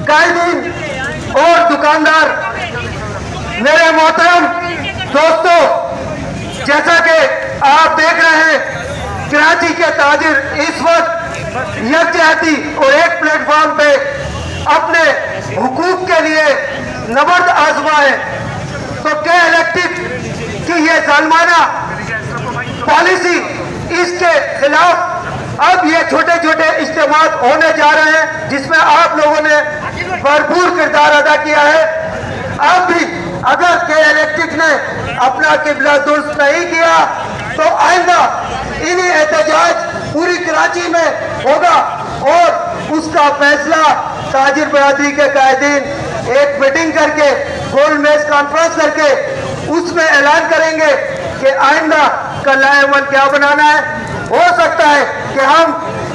कायदीन और दुकानदार, मेरे मोहतरम दोस्तों, जैसा कि आप देख रहे हैं कराची के ताजिर इस वक्त यकजहती और एक प्लेटफॉर्म पे अपने हुकूक के लिए नबर्द आजमाए, तो के इलेक्ट्रिक की ये जालमाना पॉलिसी, इसके खिलाफ अब ये छोटे छोटे इज्तिमात होने जा रहे हैं जिसमें आप लोगों ने भरपूर किरदार अदा किया है। अब भी अगर के इलेक्ट्रिक ने अपना किबला दुरुस्त नहीं किया तो आइंदा इन्हीं एहतजाज पूरी कराची में होगा और उसका फैसला ताजिर बरादरी के कायदीन एक मीटिंग करके गोल मेज कॉन्फ्रेंस करके उसमें ऐलान करेंगे कि आइंदा का लाएमल क्या बनाना है। हो सकता है कि हम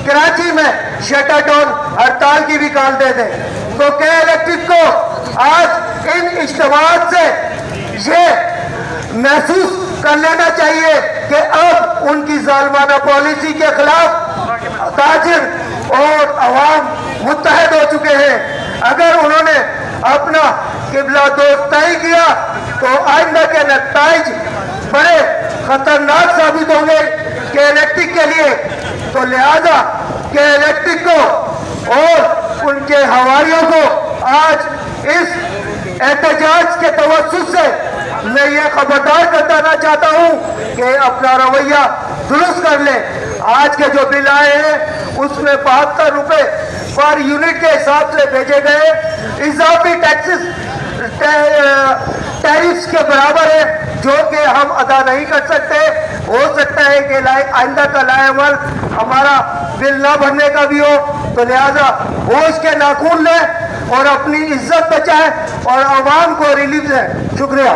कराची में शटर डाउन हड़ताल की भी कॉल दे दें। तो के इलेक्ट्रिक को आज इन इज्तिमात से ये महसूस कर लेना चाहिए कि अब उनकी जालमाना पॉलिसी के खिलाफ ताजिर और अवाम मुत्तहद हो चुके हैं। अगर उन्होंने अपना किबला दोस्त तय किया तो आइंदा के नतीजे बड़े खतरनाक साबित होंगे के इलेक्ट्रिक के लिए। तो लिहाजा के इलेक्ट्रिक को और उनके हवारियों को आज इस एहतजाज के तवज्जुह से मैं ये खबरदार करना चाहता हूँ कि अपना रवैया दुरुस्त कर ले। आज के जो बिल आए हैं उसमें 72 रुपए पर यूनिट के हिसाब से भेजे गए इजाफी टैक्सेस टैरिफ्स के बराबर है जो कि हम अदा नहीं कर सकते। हो सकता है कि आइंदा का लाएमल हमारा बिल ना भरने का भी हो, तो लिहाजा होश के नाखून लें और अपनी इज्जत बचाएं और आवाम को रिलीफ दें। शुक्रिया।